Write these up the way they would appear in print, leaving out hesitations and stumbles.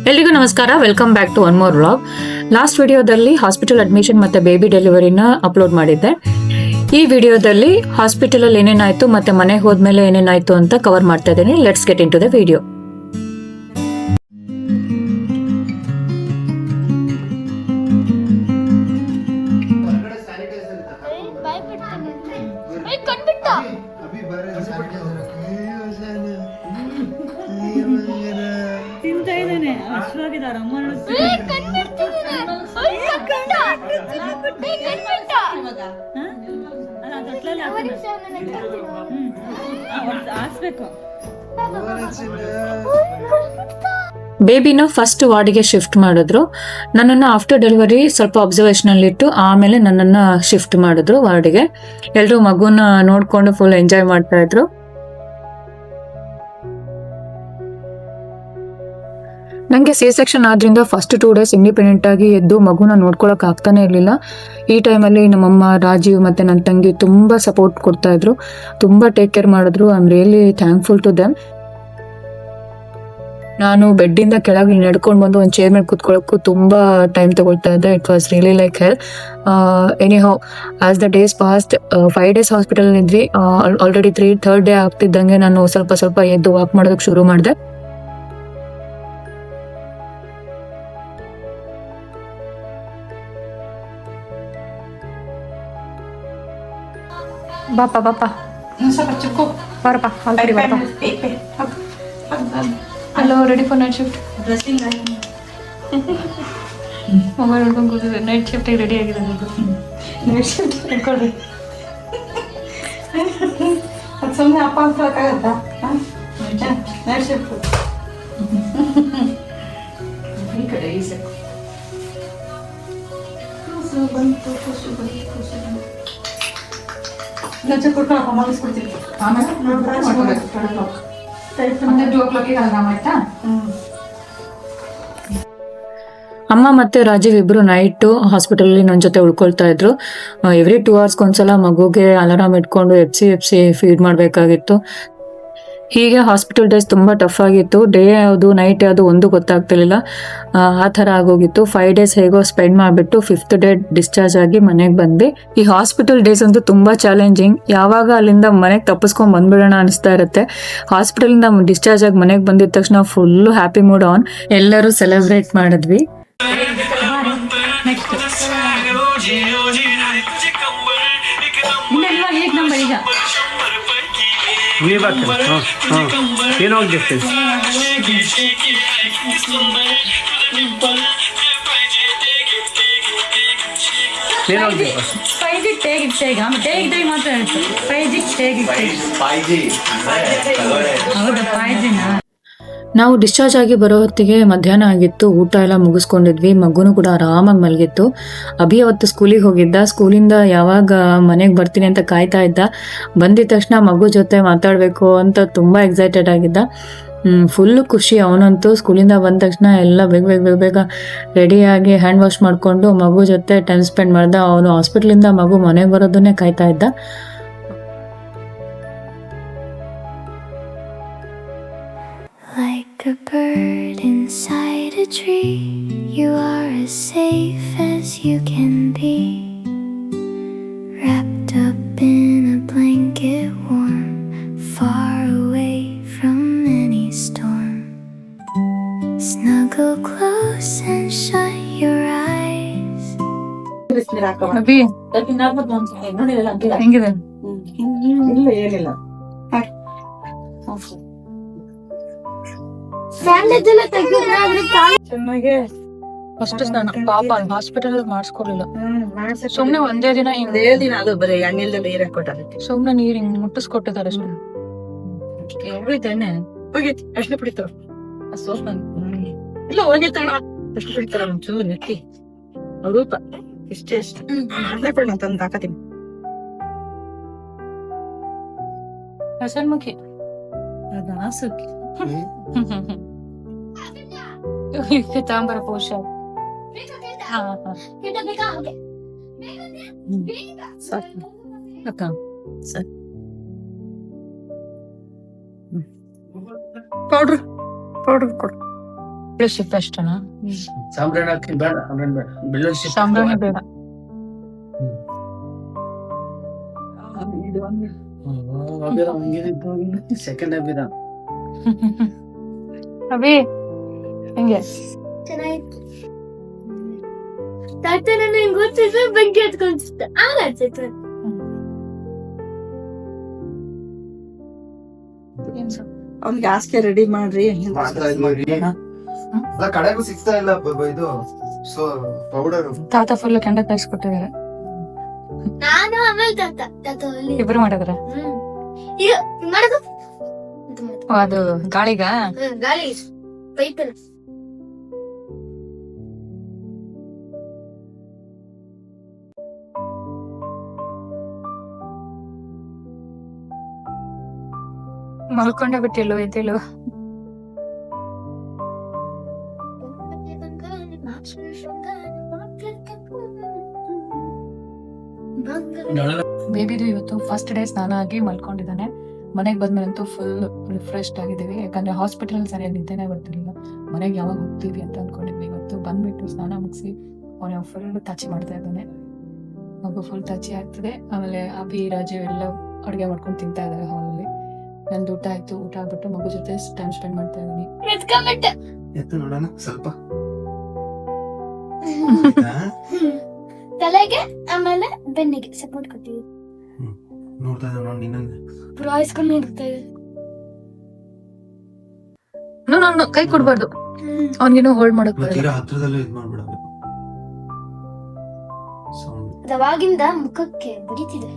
ಎಲ್ರಿಗೂ ನಮಸ್ಕಾರ, welcome back to one more vlog. Last ವಿಡಿಯೋದಲ್ಲಿ ಹಾಸ್ಪಿಟಲ್ ಅಡ್ಮಿಷನ್ ಮತ್ತೆ ಬೇಬಿ ಡೆಲಿವರಿನ ಅಪ್ಲೋಡ್ ಮಾಡಿದ್ದೆ. ಈ ವಿಡಿಯೋದಲ್ಲಿ ಹಾಸ್ಪಿಟಲ್ ಅಲ್ಲಿ ಏನೇನಾಯ್ತು ಮತ್ತೆ ಮನೆಗೆ ಹೋದ್ಮೇಲೆ ಏನೇನಾಯ್ತು ಅಂತ ಕವರ್ ಮಾಡ್ತಾ ಇದ್ದೀನಿ. Let's get into the video. ಬೇಬಿನ ಫಸ್ಟ್ ವಾರ್ಡ್ಗೆ ಶಿಫ್ಟ್ ಮಾಡಿದ್ರು. ನನ್ನನ್ನು ಆಫ್ಟರ್ ಡೆಲಿವರಿ ಸ್ವಲ್ಪ ಅಬ್ಸರ್ವೇಷನ್ ಅಲ್ಲಿ ಇಟ್ಟು ಆಮೇಲೆ ನನ್ನನ್ನ ಶಿಫ್ಟ್ ಮಾಡಿದ್ರು ವಾರ್ಡ್ಗೆ. ಎಲ್ರು ಮಗುನ ನೋಡ್ಕೊಂಡು ಫುಲ್ ಎಂಜಾಯ್ ಮಾಡ್ತಾ ಇದ್ರು. ನನಗೆ ಸಿ ಸೆಕ್ಷನ್ ಆದ್ರಿಂದ ಫಸ್ಟ್ 2 days ಇಂಡಿಪೆಂಡೆಂಟ್ ಆಗಿ ಎದ್ದು ಮಗುನ ನೋಡ್ಕೊಳಕ್ ಆಗ್ತಾನೆ ಇರಲಿಲ್ಲ. ಈ ಟೈಮಲ್ಲಿ ನಮ್ಮಮ್ಮ, ರಾಜೀವ್ ಮತ್ತೆ ನನ್ನ ತಂಗಿ ತುಂಬಾ ಸಪೋರ್ಟ್ ಕೊಡ್ತಾ ಇದ್ರು, ತುಂಬಾ ಟೇಕ್ ಕೇರ್ ಮಾಡಿದ್ರು. I am really thankful to them. ನಾನು ಬೆಡ್ಡಿಂದ ಕೆಳಗೆ ನಡ್ಕೊಂಡು ಬಂದು ಒಂದು ಚೇರ್ ಮೇಲೆ ಕೂತ್ಕೊಳ್ಳೋಕ್ಕೂ ತುಂಬಾ ಟೈಮ್ ತಗೊಳ್ತಾ ಇದ್ದೆ. It was really like hell. Anyhow as the days passed 5 days hospital ಇದ್ವಿ. ಆಲ್ರೆಡಿ 3rd day ಆಗ್ತಿದ್ದಂಗೆ ನಾನು ಸ್ವಲ್ಪ ಎದ್ದು ವಾಕ್ ಮಾಡೋದಕ್ಕೆ ಶುರು ಮಾಡಿದೆ. ಬಾಪ ಬರಪ್ಪ, hello, ready for night shift. Mobile ನೋಡ್ಕೊಂಡು ಕೂತಿದ್ದೆ. ನೈಟ್ ಶಿಫ್ಟಿಗೆ ರೆಡಿ ಆಗಿದೆ. ನೈಟ್ ಶಿಫ್ಟ್ ಇಟ್ಕೊಳ್ರಿ. ಅದು ಸುಮ್ಮನೆ ಅಪ್ಪ ಅನ್ಕೊಳಕ್ಕಾಗತ್ತಾ? ನೈಟ್ ಶಿಫ್ಟ್ ಈ ಕಡೆ ಈ ಸೆಕ್ ಬಂತು. ಕೊಡ್ಕೊಳಪ್ಪ, ಮಲಗಿಸ್ಬಿಡ್ತೀನಿ. ಆಮೇಲೆ 2 o'clock ಆರಾಮ ಆಯ್ತಾ? ಅಮ್ಮ ಮತ್ತೆ ರಾಜೀವ್ ಇಬ್ರು ನೈಟ್ ಹಾಸ್ಪಿಟಲ್ ನನ್ನ ಜೊತೆ ಉಳ್ಕೊಳ್ತಾ ಇದ್ರು. ಎವ್ರಿ 2 hours ಒಂದ್ಸಲ ಮಗುಗೆ ಅಲಾರಾಮ್ ಇಟ್ಕೊಂಡು ಎಪ್ಸಿ ಫೀಡ್ ಮಾಡ್ಬೇಕಾಗಿತ್ತು. ಹೀಗೆ ಹಾಸ್ಪಿಟಲ್ ಡೇಸ್ ತುಂಬಾ ಟಫ್ ಆಗಿತ್ತು. ಡೇ ಯಾವುದು ನೈಟ್ ಯಾವುದು ಒಂದು ಗೊತ್ತಾಗ್ತಿರ್ಲಿಲ್ಲ. ಆ ಥರ ಆಗೋಗಿತ್ತು. 5 days ಹೇಗೋ ಸ್ಪೆಂಡ್ ಮಾಡಿಬಿಟ್ಟು 5th day ಡಿಸ್ಚಾರ್ಜ್ ಆಗಿ ಮನೆಗೆ ಬಂದ್ವಿ. ಈ ಹಾಸ್ಪಿಟಲ್ ಡೇಸ್ ಅಂತೂ ತುಂಬಾ ಚಾಲೆಂಜಿಂಗ್. ಯಾವಾಗ ಅಲ್ಲಿಂದ ಮನೆಗೆ ತಪ್ಪಿಸ್ಕೊಂಡ್ ಬಂದ್ಬಿಡೋಣ ಅನಿಸ್ತಾ ಇರುತ್ತೆ. ಹಾಸ್ಪಿಟಲಿಂದ ಡಿಸ್ಚಾರ್ಜ್ ಆಗಿ ಮನೆಗೆ ಬಂದಿದ ತಕ್ಷಣ ಫುಲ್ ಹ್ಯಾಪಿ ಮೂಡ್ ಆನ್. ಎಲ್ಲರೂ ಸೆಲೆಬ್ರೇಟ್ ಮಾಡಿದ್ವಿ. ನಾವು ಡಿಸ್ಚಾರ್ಜ್ ಆಗಿ ಬರೋ ಹೊತ್ತಿಗೆ ಮಧ್ಯಾಹ್ನ ಆಗಿತ್ತು. ಊಟ ಎಲ್ಲ ಮುಗಿಸ್ಕೊಂಡಿದ್ವಿ. ಮಗುನು ಕೂಡ ಆರಾಮಾಗಿ ಮಲಗಿತ್ತು. ಅಭಿ ಅವತ್ತು ಸ್ಕೂಲಿಗೆ ಹೋಗಿದ್ದ. ಸ್ಕೂಲಿಂದ ಯಾವಾಗ ಮನೆಗೆ ಬರ್ತೀನಿ ಅಂತ ಕಾಯ್ತಾ ಇದ್ದ. ಬಂದಿದ ತಕ್ಷಣ ಮಗು ಜೊತೆ ಮಾತಾಡಬೇಕು ಅಂತ ತುಂಬಾ ಎಕ್ಸೈಟೆಡ್ ಆಗಿದ್ದ. ಫುಲ್ ಖುಷಿ ಅವನಂತೂ. ಸ್ಕೂಲಿಂದ ಬಂದ ತಕ್ಷಣ ಎಲ್ಲ ಬೇಗ ರೆಡಿಯಾಗಿ ಹ್ಯಾಂಡ್ ವಾಶ್ ಮಾಡಿಕೊಂಡು ಮಗು ಜೊತೆ ಟೈಮ್ ಸ್ಪೆಂಡ್ ಮಾಡ್ದ. ಅವನು ಹಾಸ್ಪಿಟ್ಲಿಂದ ಮಗು ಮನೆಗೆ ಬರೋದನ್ನೇ ಕಾಯ್ತಾ ಇದ್ದ. Like a bird inside a tree, you are as safe as you can be, wrapped up in a blanket warm, far away from any storm. Snuggle close and shut your eyes. Abhi ಹೆಂಗಿದೆ? ಏನಿಲ್ಲ. ಚೆನ್ನಾಗೆ first ಸ್ನಾನ ಪಾಪ hospital ಮಾಡಿಸ್ಕೊಳಿಲ್ಲ. ಸುಮ್ನೆ ಒಂದೇ ದಿನ ಅದು ಬರೀ ಎಣ್ಣೆಲ್ದ ನೀರ್ ಹಾಕೊಟ್ಟಾರೆ. ಸುಮ್ನೆ ನೀರ್ ಹಿಂಗ್ ಮುಟ್ಟಿಸ್ಕೊಟ್ಟಿದ್ದಾರೆ. ಎಣ್ಣೆ ಹೋಗಿತ್ತು. ಎಷ್ಟು ಬಿಡಿತಾವ ಇಲ್ಲ ಹೋಗಿತ್ತಣ್ಣ. ಎಷ್ಟು ಬಿಡ್ತಾರ ಒಂಚೂರು ನೆತ್ತಿ ರೂಪ ಇಷ್ಟೇ ತಂದು ಹಾಕತೀನಿ. ಹಸನ್ಮುಖಿ ಅದು ಆಸಕ್ಕಿ ತಾಂಬರ ಪೋಷ. ಅಕ್ಕ ಸರ್ ಪೌಡ್ರ್ ಕೊಡು. ಕೊಬ್ಬರಿ ಸಿಪ್ಪೆ ಅಷ್ಟೇನಾ? ಸಾಂಬ್ರಾಣಿ ಹಾಕಿ ಬೇಡ, ಆಮೇಲೆ ಬೇಡ, ಬೆಳ್ಳುಳ್ಳಿ ಸಿಪ್ಪೆ ಸಾಂಬ್ರಾಣಿ ಬೇಡ. ಸೆಕೆಂಡ್ ಅಭಿದ ಅಭಿ ಹೆಂಗೆ? ಚೆನ್ನಾಗಿತ್ತು. ತಾತ ನನಗೆ ಗೊತ್ತಿದ್ರೆ ಬೆಂಕಿ ಹತ್ಕೊಂತಿದ್ದ ಆಗತ್ತೆ. ಅವ್ನಿಗೆ ಹಾಸಿಗೆ ರೆಡಿ ಮಾಡ್ರಿ. ಕಡೆಗೂ ಸಿಗ್ತಾ ಇಲ್ಲ ಇದು ಪೌಡರ್. ತಾತ ಫುಲ್ ಕೆಂಡ ಕಾಯಿಸ್ಕೊಟ್ಟಿದ್ದಾರೆ. ನಾನು ಆಮೇಲೆ ತಾತ ಅಲ್ಲಿ ಇಬ್ರು ಮಾಡಿದ್ರ? ಈಗ ಮಾಡೋದು ಅದು ಗಾಳಿಗ ಗಾಳಿ ಪೈಪ್ ಮಲ್ಕೊಂಡೆ ಬಿಟ್ಟಿಲ್ವ ಎದ್ದೇಳು? ಬೇಬಿದು ಇವತ್ತು ಫಸ್ಟ್ ಡೇ ಸ್ನಾನ ಆಗಿ ಮಲ್ಕೊಂಡಿದ್ದಾನೆ. ಮನೆಗೆ ಬಂದ್ಮೇಲಂತೂ ಫುಲ್ ರಿಫ್ರೆಶ್ಡ್ ಆಗಿದ್ದೀವಿ. ಯಾಕಂದ್ರೆ ಹಾಸ್ಪಿಟಲ್ ಸರಿಯಾಗಿ ನಿದ್ದೆನೇ ಬರ್ತಿರ್ಲಿಲ್ಲ. ಮನೆಗೆ ಯಾವಾಗ ಹೋಗ್ತೀವಿ ಅಂತ ಅನ್ಕೊಂಡಿದ್ವಿ. ಇವತ್ತು ಬಂದ್ಬಿಟ್ಟು ಸ್ನಾನ ಮುಗಿಸಿ ಅವನ ಫುಲ್ ಟಚ್ ಮಾಡ್ತಾ ಇದ್ದಾನೆ. ಮಗು ಫುಲ್ ಟಚಿ ಆಗ್ತದೆ. ಆಮೇಲೆ ಅಭಿ ರಾಜು ಎಲ್ಲ ಅಡುಗೆ ಮಾಡ್ಕೊಂಡು ತಿಂತಾ ಇದ್ದಾರೆ ಹಾಲಲ್ಲಿ. ನಂದು ಊಟ ಆಯ್ತು. ಊಟ ಆಗ್ಬಿಟ್ಟು ಮಗು ಜೊತೆ ಟೈಮ್ ಸ್ಪೆಂಡ್ ಮಾಡ್ತಾ ಇದ್ದೀನಿ. ಎತ್ತು ನೋಡೋಣ ಸ್ವಲ್ಪ. ತಲೆಗೆ ಆಮೇಲೆ ಬೆನ್ನಿಗೆ ಸಪೋರ್ಟ್ ಕೊಟ್ಟಿವಿ. ನೋಡ್ತಾ ಇದ್ದ ನೋಡಿ ನಿನ್ನನ್ನು ಪುರಾಯಿಸ್ಕೊಂಡು ನೋಡ್ತಾ ಇದೆ. ನಾನು ಕೈ ಕೊಡ್ಬಾರ್ದು, ಅವನಿಗೇನೋ ಹೋಲ್ಡ್ ಮಾಡಕ್ ಬರಲ್ಲ. ತೀರಾ ಹತ್ರದಲ್ಲೇ ಇದು ಮಾಡ್ಬಿಡಬೇಕು. ಸೌಂಡ್ ಅವಾಗಿಂದ ಮುಖಕ್ಕೆ ಬಡಿತಿದೆ.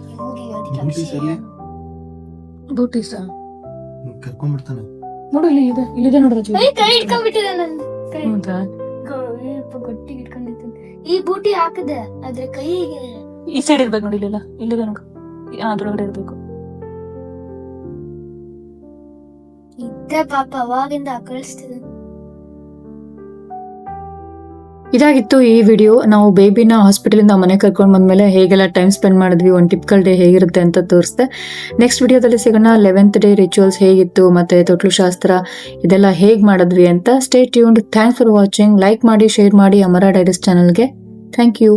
ಬೂಟೀಸ ಕರ್ಕೊಂಡ್ಬಿಡ್ತಾನೆ. ನೋಡು, ಇಲ್ಲಿದೆ ನೋಡು ರಾಜು. ಕೈ ಇಟ್ಕೊಂಡ್ಬಿಟ್ಟಿದೆ ನಂದು. ಹೌದಾ? ಗಟ್ಟಿಗೆ ಇಟ್ಕೊಂಡಿದ್ದೀನಿ. ಈ ಬೂಟಿ ಹಾಕದೆ ಆದ್ರೆ ಕೈಗೆ ಈ ಸೈಡ್ ಇರ್ಬೇಕು ನೋಡಿ. ಇಲ್ಲಿದೆ ನೋಡು, ಅದ್ರೊಳಗಡೆ ಇರ್ಬೇಕು. ಇದ್ದೆ ಪಾಪ ಅವಾಗಿಂದ ಕಳಿಸ್ತಿದೆ. ಇದಾಗಿತ್ತು ಈ ವಿಡಿಯೋ. ನಾವು ಬೇಬಿನ ಹಾಸ್ಪಿಟಲಿಂದ ಮನೆ ಕರ್ಕೊಂಡು ಬಂದ್ಮೇಲೆ ಹೇಗೆಲ್ಲ ಟೈಮ್ ಸ್ಪೆಂಡ್ ಮಾಡಿದ್ವಿ, ಒಂದು ಟಿಪಿಕಲ್ ಡೇ ಹೇಗಿರುತ್ತೆ ಅಂತ ತೋರಿಸ್ದೆ. ನೆಕ್ಸ್ಟ್ ವಿಡಿಯೋದಲ್ಲಿ ಸಿಗೋಣ. 11th ಡೇ ರಿಚುವಲ್ಸ್ ಹೇಗಿತ್ತು, ಮತ್ತೆ ತೊಟ್ಲು ಶಾಸ್ತ್ರ ಇದೆಲ್ಲ ಹೇಗೆ ಮಾಡಿದ್ವಿ ಅಂತ. Stay tuned. Thanks for watching. Like ಮಾಡಿ, ಶೇರ್ ಮಾಡಿ ಅಮರ ಡೈರೀಸ್ ಚಾನಲ್ಗೆ. Thank you.